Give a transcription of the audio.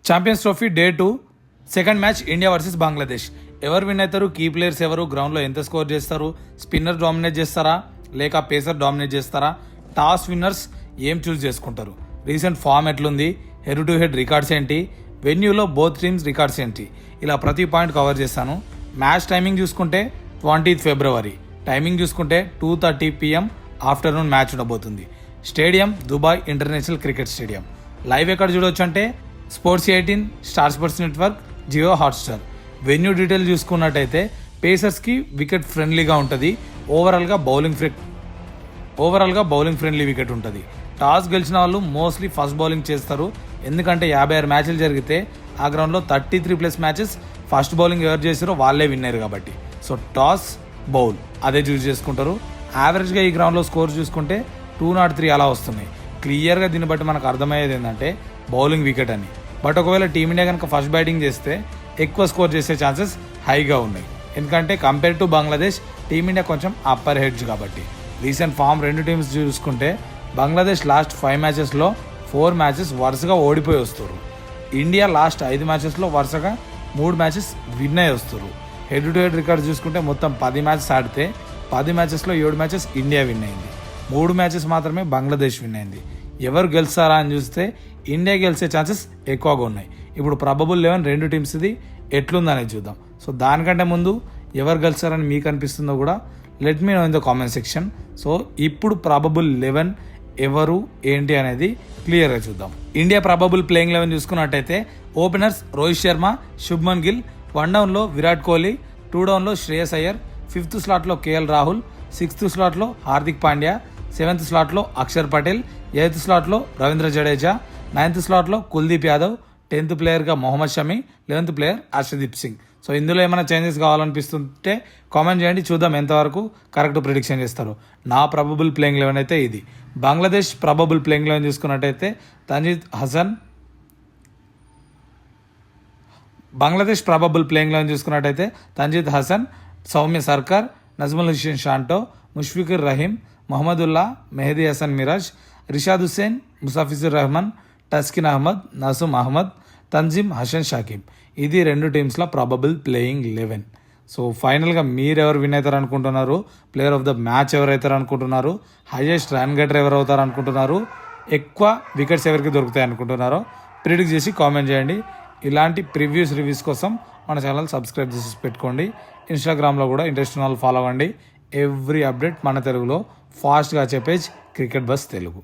Champions trophy day 2 second match India versus Bangladesh. ఎవరు win అవుతారు, key players ఎవరు, గ్రౌండ్లో ఎంత స్కోర్ చేస్తారు, స్పిన్నర్ డామినేట్ చేస్తారా లేక పేసర్ డామినేట్ చేస్తారా, టాస్ విన్నర్స్ ఏం చూస్ చేసుకుంటారు, రీసెంట్ ఫామ్ ఎట్లుంది, హెడ్ టు హెడ్ రికార్డ్స్ ఏంటి, వెన్యూలో బోత్ టీమ్స్ రికార్డ్స్ ఏంటి, ఇలా ప్రతి పాయింట్ కవర్ చేస్తాను. మ్యాచ్ టైమింగ్ చూసుకుంటే 20th February, టైమింగ్ చూసుకుంటే 2:30 PM ఆఫ్టర్నూన్ మ్యాచ్ ఉండబోతుంది. Stadium Dubai international cricket stadium. Live ఎక్కడ చూడవచ్చు అంటే sports 18, star sports network, Jio Hotstar. Venue detail చూసుకున్నట్టయితే పేసర్స్కి వికెట్ ఫ్రెండ్లీగా ఉంటుంది. ఓవరాల్గా బౌలింగ్ ఫ్రెండ్లీ వికెట్ ఉంటుంది. టాస్ గెలిచిన వాళ్ళు మోస్ట్లీ ఫస్ట్ బౌలింగ్ చేస్తారు, ఎందుకంటే 56 మ్యాచ్లు జరిగితే ఆ గ్రౌండ్లో 33+ మ్యాచెస్ ఫస్ట్ బౌలింగ్ ఎవరు చేసారో వాళ్ళే విన్నారు కాబట్టి. సో టాస్ బౌల్ అదే చూస్ చేసుకుంటారు. యావరేజ్గా ఈ గ్రౌండ్లో స్కోర్ చూసుకుంటే 203 అలా వస్తున్నాయి. క్లియర్గా దీన్ని బట్టి మనకు అర్థమయ్యేది ఏంటంటే బౌలింగ్ వికెట్ అని. బట్ ఒకవేళ టీమిండియా కనుక ఫస్ట్ బ్యాటింగ్ చేస్తే ఎక్కువ స్కోర్ చేసే ఛాన్సెస్ హైగా ఉన్నాయి, ఎందుకంటే కంపేర్ టు బంగ్లాదేశ్ టీమిండియా కొంచెం అప్పర్ హెడ్జ్ కాబట్టి. రీసెంట్ ఫామ్ రెండు టీమ్స్ చూసుకుంటే బంగ్లాదేశ్ లాస్ట్ 5 మ్యాచెస్లో 4 మ్యాచెస్ వరుసగా ఓడిపోయి వస్తారు. ఇండియా లాస్ట్ 5 మ్యాచెస్లో వరుసగా 3 మ్యాచెస్ విన్ అయ్యి వస్తారు. హెడ్ టు హెడ్ రికార్డ్ చూసుకుంటే మొత్తం 10 మ్యాచెస్ ఆడితే 10 మ్యాచెస్లో 7 మ్యాచెస్ ఇండియా విన్ అయింది, 3 మ్యాచెస్ మాత్రమే బంగ్లాదేశ్ విన్ అయింది. ఎవరు గెలుస్తారా అని చూస్తే ఇండియా గెలిచే ఛాన్సెస్ ఎక్కువగా ఉన్నాయి. ఇప్పుడు ప్రాబబుల్ 11 రెండు టీమ్స్ది ఎట్లుందనేది చూద్దాం. సో దానికంటే ముందు ఎవరు గెలుస్తారని మీకు అనిపిస్తుందో కూడా let me know in the comment section. So ఇప్పుడు ప్రాబబుల్ 11 ఎవరు ఏంటి అనేది క్లియర్గా చూద్దాం. ఇండియా ప్రాబబుల్ ప్లేయింగ్ 11 చూసుకున్నట్టయితే ఓపెనర్స్ రోహిత్ శర్మ, శుభ్మన్ గిల్, 1 డౌన్లో విరాట్ కోహ్లీ, 2 డౌన్లో శ్రేయస్ అయ్యర్, 5th స్లాట్లో కేఎల్ రాహుల్, 6th స్లాట్లో హార్దిక్ పాండ్యా, 7th స్లాట్లో అక్షర్ పటేల్, 8th స్లాట్లో రవీంద్ర జడేజా, 9th స్లాట్లో కుల్దీప్ యాదవ్, 10th ప్లేయర్గా Mohammed Shami, 11th player Harshdeep Singh. So ఇందులో ఏమైనా చేంజెస్ కావాలనిపిస్తుంటే కామెంట్ చేయండి, చూద్దాం ఎంతవరకు కరెక్ట్ ప్రిడిక్షన్ చేస్తారు. నా ప్రాబబుల్ ప్లేయింగ్ 11 అయితే ఇది. బంగ్లాదేశ్ ప్రాబబుల్ ప్లేయింగ్ 11 చూసుకున్నట్టయితే తంజిద్ హసన్, సౌమ్య సర్కార్, నజ్ముల్ హుస్సేన్ షాంటో, ముష్ఫికుర్ రహీం, మహమ్మదుల్లా, మెహదీ హసన్ మిరాజ్, రిషాద్ హుస్సేన్, ముసాఫిజుర్ రెహమాన్, టస్కిన్ అహ్మద్, నసూమ్ అహ్మద్, తన్జిమ్ హసన్ షాకిబ్. ఇది రెండు టీమ్స్లో ప్రాబబుల్ ప్లేయింగ్ 11. సో ఫైనల్గా మీరు ఎవరు విన్ అవుతారు అనుకుంటున్నారు, ప్లేయర్ ఆఫ్ ద మ్యాచ్ ఎవరు అవుతారు అనుకుంటున్నారు, హైయెస్ట్ రన్ గెటర్ ఎవరు అవుతారు అనుకుంటున్నారు, ఎక్కువ వికెట్స్ ఎవరికి దొరుకుతాయి అనుకుంటున్నారో ప్రిడిక్ట్ చేసి కామెంట్ చేయండి. ఇలాంటి రివ్యూస్ కోసం మన ఛానల్ సబ్స్క్రైబ్ చేసి పెట్టుకోండి. ఇన్స్టాగ్రామ్లో కూడా ఇంట్రెస్ట్ ఉన్న వాళ్ళు ఫాలో అవ్వండి. ఎవ్రీ అప్డేట్ మన తెలుగులో ఫాస్ట్గా వచ్చే పేజ్ క్రికెట్ బస్ తెలుగు.